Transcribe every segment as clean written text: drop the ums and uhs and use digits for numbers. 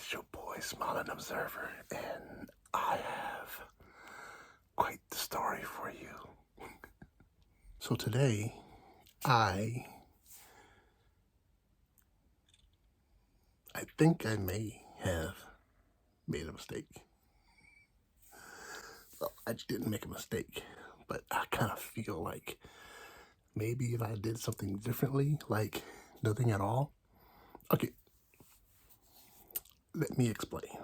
It's your boy, Smiling Observer, and I have quite the story for you. So today, I think I may have made a mistake. Well, I didn't make a mistake, but I kind of feel like maybe if I did something differently, like nothing at all. Okay, let me explain.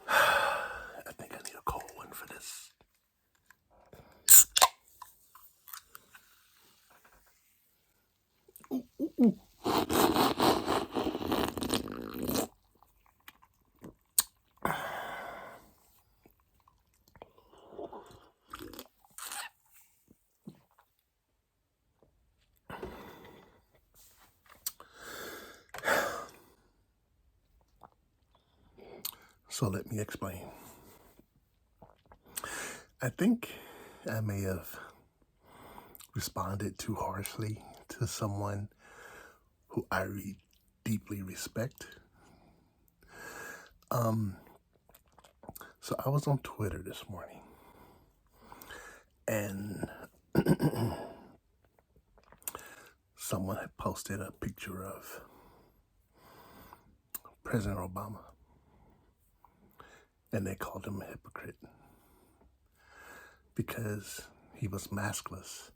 I think I need a cold one for this. Ooh, ooh, ooh. So let me explain. I think I may have responded too harshly to someone who I deeply respect. So I was on Twitter this morning, and someone had posted a picture of President Obama, and they called him a hypocrite because he was maskless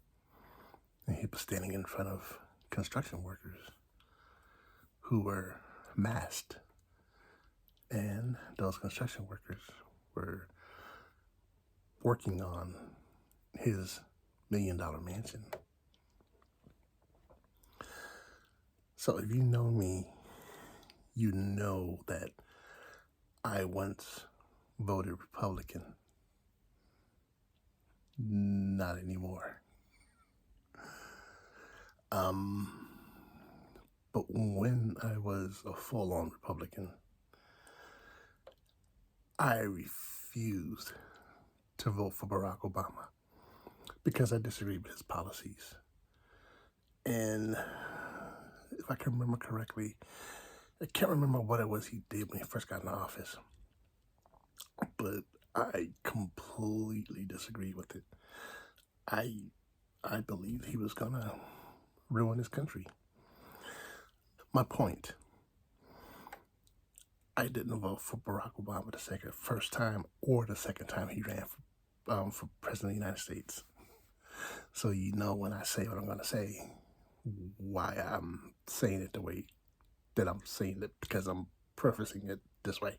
and he was standing in front of construction workers who were masked, and those construction workers were working on his $1 million mansion. So if you know me, you know that I once voted Republican. Not anymore. But when I was a full-on Republican, I refused to vote for Barack Obama because I disagreed with his policies. And if I can remember correctly, I can't remember what it was he did when he first got in office, but I completely disagreed with it. I believed he was gonna ruin his country. My point, I didn't vote for Barack Obama the first time or the second time he ran for President of the United States. So you know when I say what I'm gonna say, why I'm saying it the way that I'm saying it, because I'm prefacing it this way.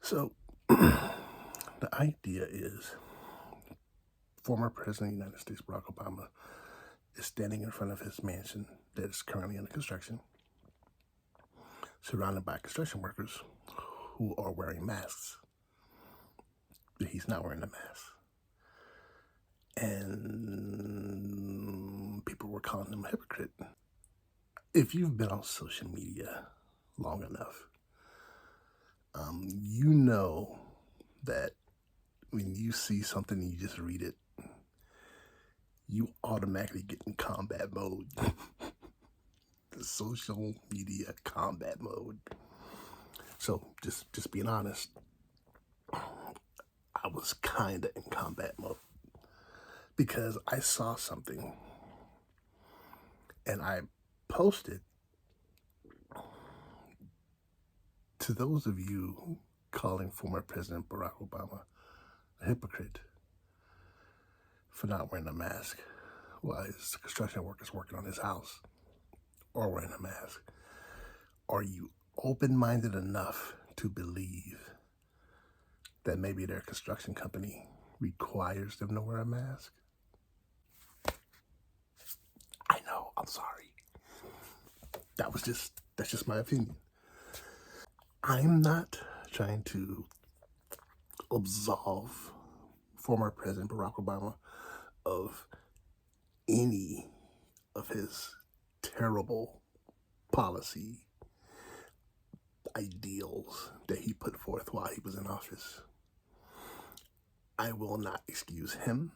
So the idea is former President of the United States, Barack Obama, is standing in front of his mansion that is currently under construction, surrounded by construction workers who are wearing masks. But he's not wearing a mask. And people were calling him a hypocrite. If you've been on social media long enough, you know that when you see something and you just read it, you automatically get in combat mode. The social media combat mode. So just being honest, I was kind of in combat mode because I saw something and I posted. To those of you calling former President Barack Obama a hypocrite for not wearing a mask while his construction workers working on his house or wearing a mask, are you open-minded enough to believe that maybe their construction company requires them to wear a mask? I know, I'm sorry. That's just my opinion. I'm not trying to absolve former President Barack Obama of any of his terrible policy ideals that he put forth while he was in office. I will not excuse him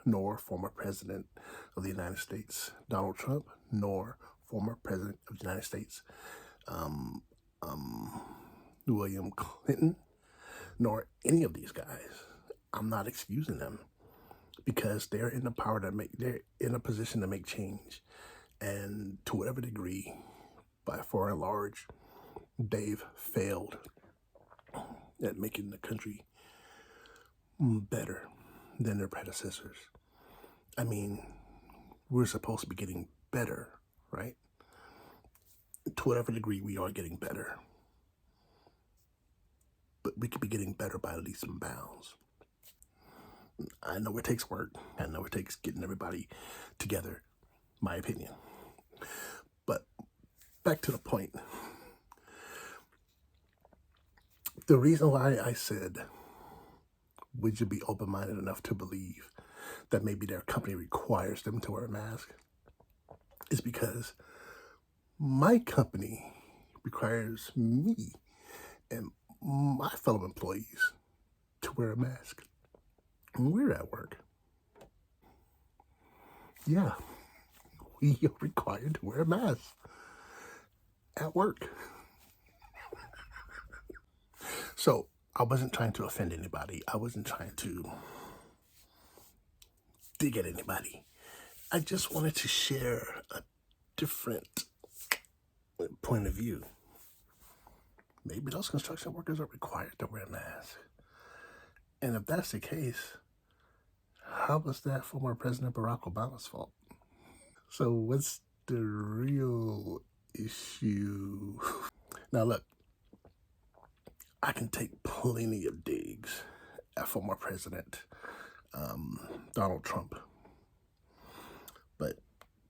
nor former President of the United States Donald Trump, nor former President of the United States um, um, William Clinton, nor any of these guys. I'm not excusing them because they're in the power to make, they're in a position to make change. And to whatever degree, by far and large, they've failed at making the country better than their predecessors. I mean, we're supposed to be getting better, right? To whatever degree we are getting better. But we could be getting better by leaps and bounds. I know it takes work. I know it takes getting everybody together, my opinion. But back to the point. The reason why I said, would you be open-minded enough to believe that maybe their company requires them to wear a mask, is because my company requires me and my fellow employees to wear a mask when we're at work. Yeah, we are required to wear a mask at work. So I wasn't trying to offend anybody. I wasn't trying to dig at anybody. I just wanted to share a different point of view. Maybe those construction workers are required to wear a mask. And if that's the case, how was that former President Barack Obama's fault? So what's the real issue? Now look, I can take plenty of digs at former President Donald Trump. But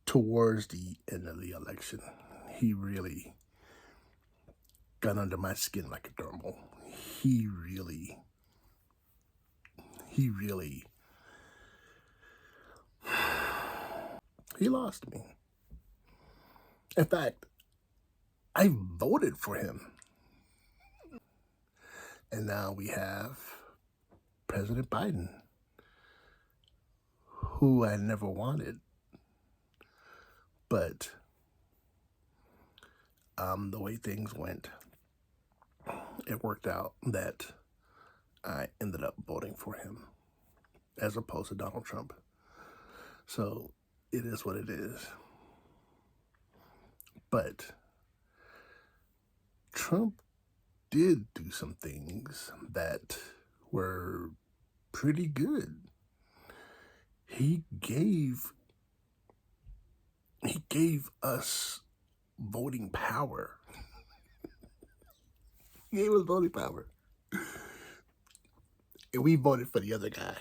towards the end of the election, he really got under my skin like a thermal. He really he lost me. In fact, I voted for him. And now we have President Biden, who I never wanted. But the way things went, it worked out that I ended up voting for him as opposed to Donald Trump. So it is what it is. But Trump did do some things that were pretty good. He gave us voting power. He gave us voting power. And we voted for the other guy.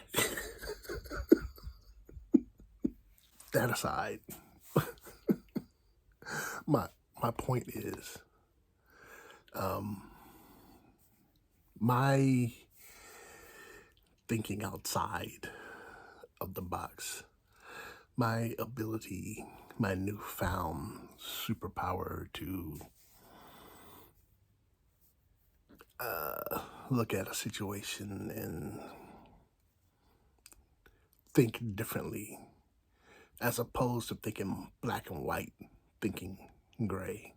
That aside, my point is, my thinking outside of the box, my ability, my newfound superpower to look at a situation and think differently, as opposed to thinking black and white, thinking gray,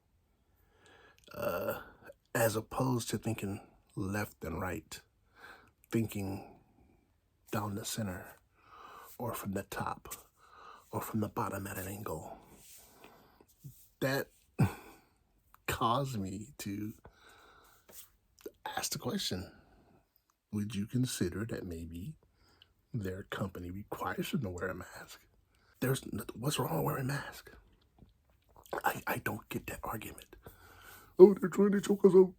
as opposed to thinking left and right, thinking down the center, or from the top, or from the bottom at an angle. That caused me to ask the question, would you consider that maybe their company requires them to wear a mask? What's wrong with wearing a mask? I don't get that argument. Oh, they're trying to choke us out.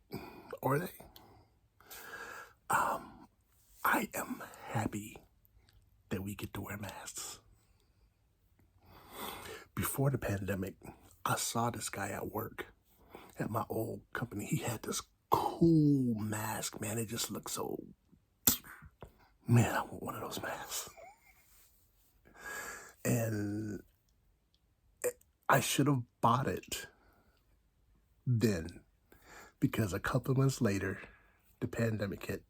Are they? I am happy that we get to wear masks. Before the pandemic, I saw this guy at work at my old company. He had this cool mask, man. It just looked so, man, I want one of those masks. And I should have bought it then, because a couple months later, the pandemic hit,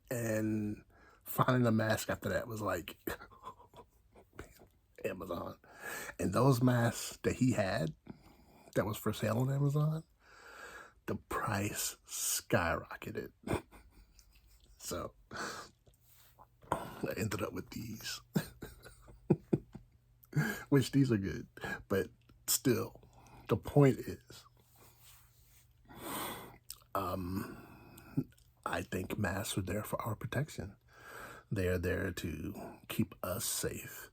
and finding a mask after that was like, Amazon. And those masks that he had that was for sale on Amazon, the price skyrocketed. So I ended up with these, which these are good, but still, the point is, I think masks are there for our protection. They are there to keep us safe.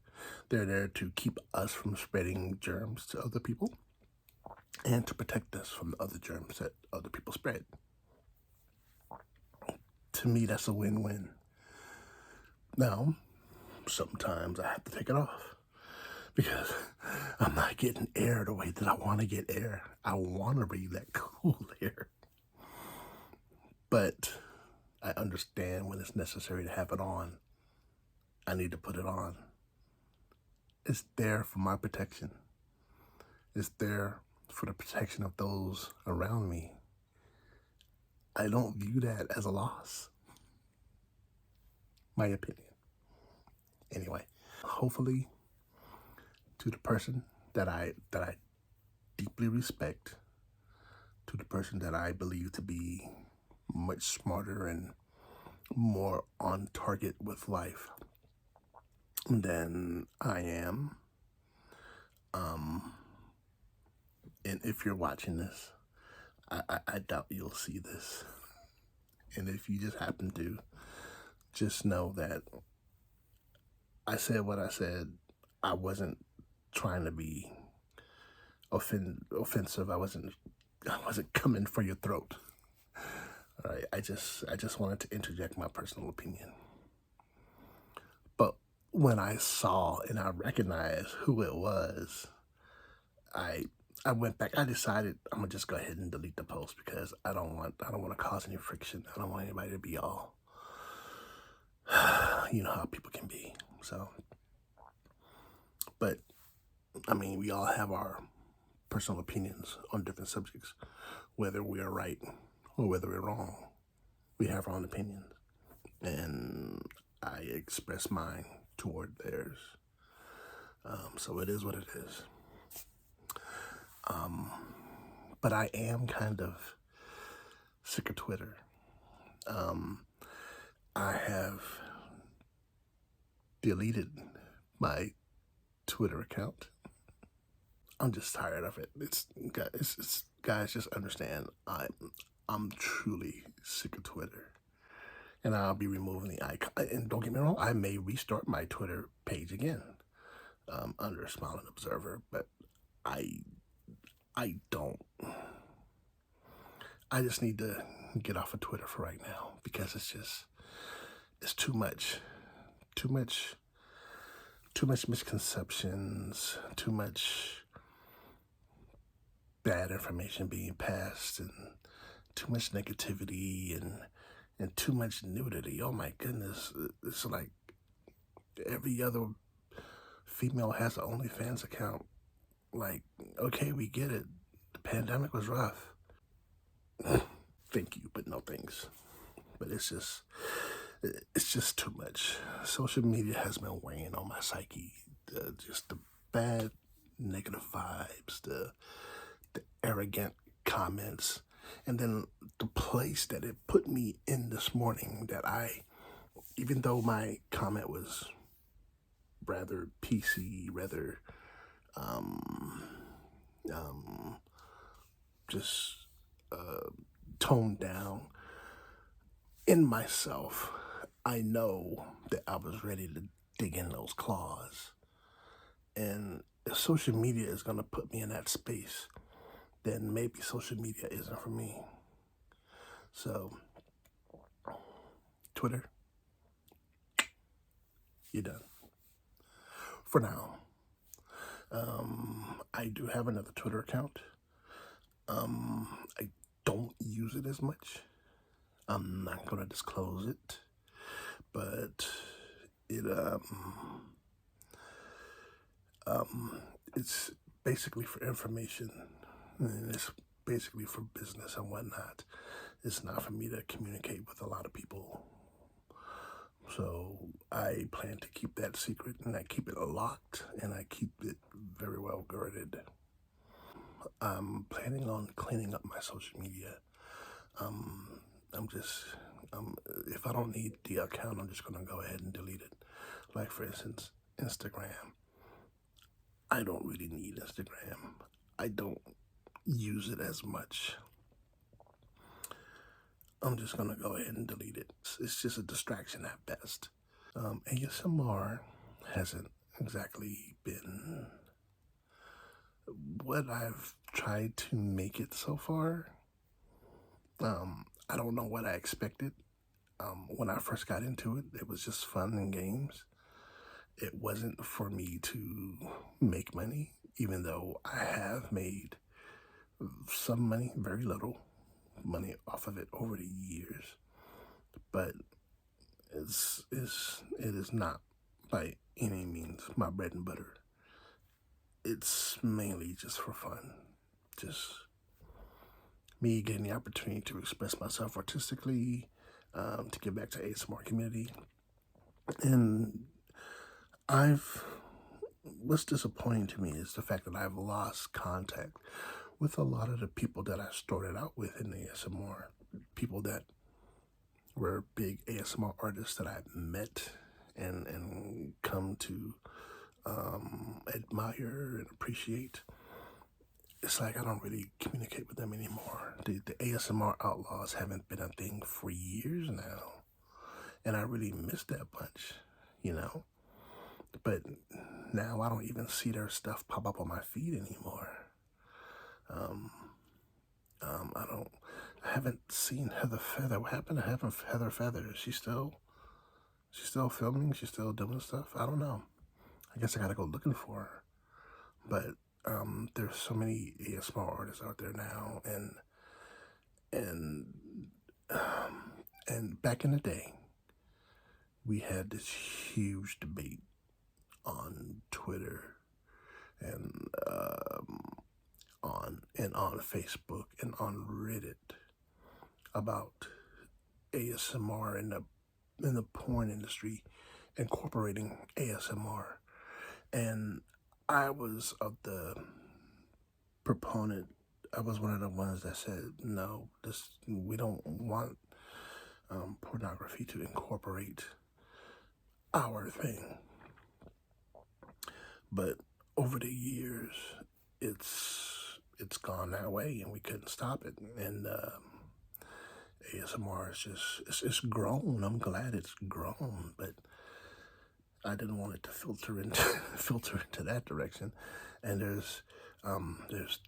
They're there to keep us from spreading germs to other people and to protect us from the other germs that other people spread. To me, that's a win-win. Now, sometimes I have to take it off because I'm not getting air the way that I want to get air. I want to breathe that cool air. But I understand when it's necessary to have it on. I need to put it on. It's there for my protection. It's there for the protection of those around me. I don't view that as a loss. My opinion. Anyway, hopefully to the person that I deeply respect, to the person that I believe to be much smarter and more on target with life than I am. And if you're watching this, I doubt you'll see this. And if you just happen to, just know that I said what I said. I wasn't trying to be offensive. I wasn't coming for your throat. All right, I just wanted to interject my personal opinion. But when I saw and I recognized who it was, I went back. I decided I'm gonna just go ahead and delete the post because I don't want to cause any friction. I don't want anybody to be all, you know how people can be. So, but I mean, we all have our personal opinions on different subjects, whether we are right or whether we're wrong. We have our own opinions, and I express mine toward theirs. So it is what it is. But I am kind of sick of Twitter. I have deleted my Twitter account. I'm just tired of it. It's guys, just understand. I'm truly sick of Twitter, and I'll be removing the icon. And don't get me wrong, I may restart my Twitter page again under Smiling Observer, but I don't. I just need to get off of Twitter for right now because it's too much misconceptions, too much bad information being passed, and too much negativity and too much nudity. Oh my goodness, it's like every other female has an OnlyFans account. Like, okay, we get it. The pandemic was rough. Thank you, but no thanks. But it's just too much. Social media has been weighing on my psyche. Just the bad, negative vibes, the arrogant comments, and then the place that it put me in this morning that even though my comment was rather PC, rather just toned down, in myself, I know that I was ready to dig in those claws. And if social media is going to put me in that space, then maybe social media isn't for me. So, Twitter, you're done. For now. I do have another Twitter account. I don't use it as much. I'm not going to disclose it, but it's basically for information, and it's basically for business and whatnot. It's not for me to communicate with a lot of people. So I plan to keep that secret, and I keep it locked, and I keep it very well guarded. I'm planning on cleaning up my social media. Um, I'm just, if I don't need the account, I'm just gonna go ahead and delete it. Like for instance, Instagram. I don't really need Instagram. I don't use it as much. I'm just gonna go ahead and delete it. It's just a distraction at best. ASMR hasn't exactly been what I've tried to make it so far. I don't know what I expected. When I first got into it, it was just fun and games. It wasn't for me to make money, even though I have made some money, very little money off of it over the years. But it is not by any means my bread and butter. It's mainly just for fun. Just me getting the opportunity to express myself artistically, to give back to ASMR community. And what's disappointing to me is the fact that I've lost contact with a lot of the people that I started out with in ASMR. People that were big ASMR artists that I met and come to admire and appreciate. It's like I don't really communicate with them anymore. The ASMR Outlaws haven't been a thing for years now, and I really miss that bunch, you know? But now I don't even see their stuff pop up on my feed anymore. Um, I haven't seen Heather Feather. What happened to Heather Feather? Is she's still filming? She's still doing stuff? I don't know. I guess I gotta go looking for her. But there's so many ASMR artists out there now, and and back in the day, we had this huge debate on Twitter and on Facebook and on Reddit about ASMR and the porn industry incorporating ASMR. And I was of the proponent. I was one of the ones that said, no, we don't want pornography to incorporate our thing. But over the years, it's gone that way, and we couldn't stop it. And ASMR is just it's grown. I'm glad it's grown, but I didn't want it to filter into filter into that direction. And there's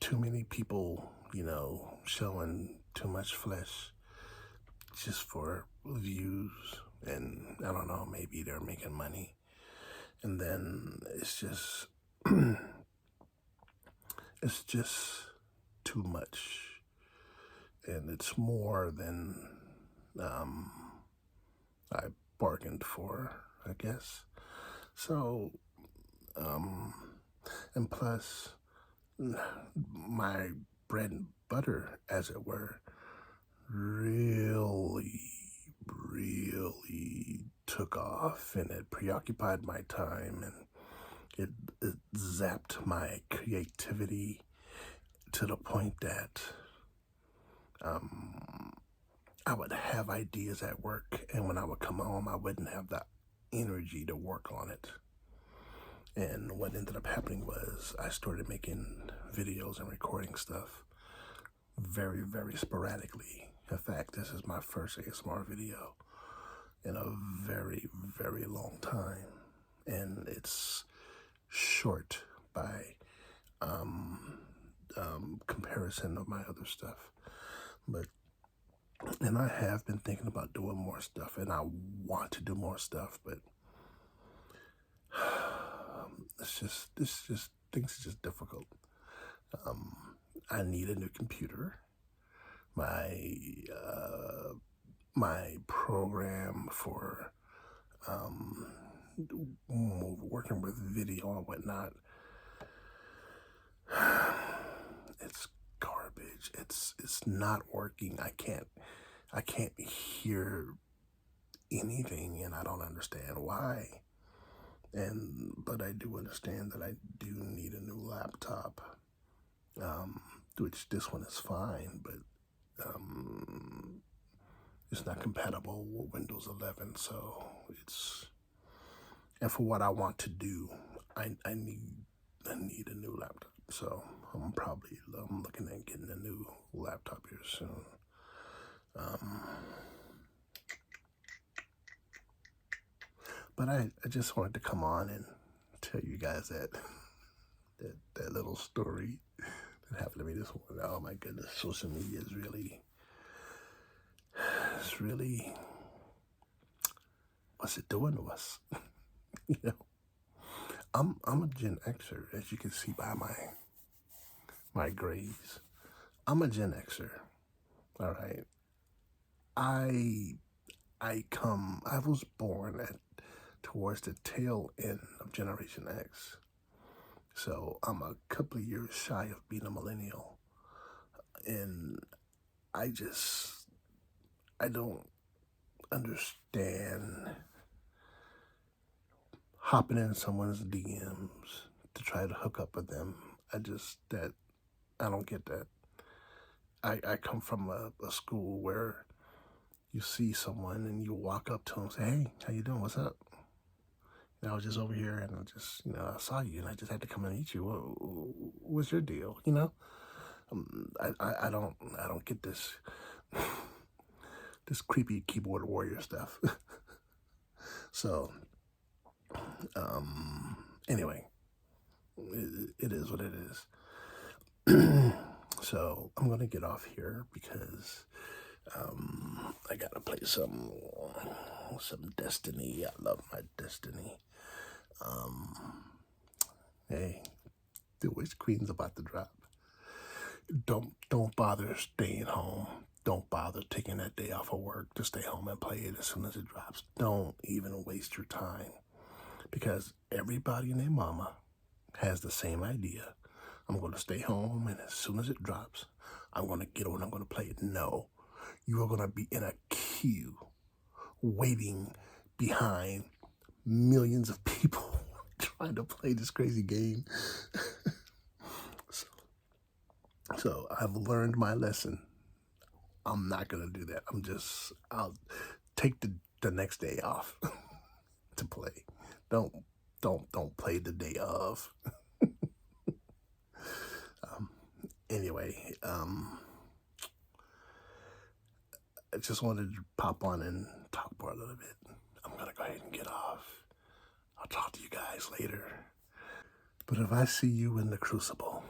too many people, showing too much flesh just for views, and I don't know, maybe they're making money. And then it's just it's just too much, and it's more than I bargained for, I guess. So, and plus, my bread and butter, as it were, really, really took off, and it preoccupied my time, and it zapped my creativity to the point that I would have ideas at work, and when I would come home, I wouldn't have the energy to work on it. And what ended up happening was I started making videos and recording stuff very, very sporadically. In fact, this is my first ASMR video in a very, very long time. And it's short by comparison of my other stuff. And I have been thinking about doing more stuff, and I want to do more stuff, but things are just difficult. I need a new computer. My program for working with video and whatnot, it's garbage. It's not working. I can't hear anything, and I don't understand why. But I do understand that I do need a new laptop, which this one is fine, but it's not compatible with Windows 11. So and for what I want to do, I need a new laptop. So I'm looking at getting a new laptop here soon. But I just wanted to come on and tell you guys that little story that happened to me this morning. Oh my goodness, social media is really, what's it doing to us? you know, I'm a Gen Xer, as you can see by my grades. I'm a Gen Xer. All right. I I was born towards the tail end of Generation X. So I'm a couple of years shy of being a millennial. And I don't understand hopping in someone's DMs to try to hook up with them. I don't get that. I come from a school where you see someone and you walk up to them and say, "Hey, how you doing? What's up?" And I was just over here and I saw you and I just had to come and meet you. What's your deal? I don't get this this creepy keyboard warrior stuff. So anyway, it is what it is. So I'm gonna get off here because I gotta play some Destiny. I love my Destiny. Hey, the Witch Queen's about to drop. Don't bother staying home. Don't bother taking that day off of work to stay home and play it as soon as it drops. Don't even waste your time, because everybody and their mama has the same idea. I'm going to stay home, and as soon as it drops, I'm going to get on, I'm going to play it. No, you are going to be in a queue waiting behind millions of people trying to play this crazy game. So I've learned my lesson. I'm not going to do that. I'll take the next day off to play. Don't play the day of. Anyway, I just wanted to pop on and talk for a little bit. I'm going to go ahead and get off. I'll talk to you guys later. But if I see you in the crucible,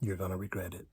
you're going to regret it.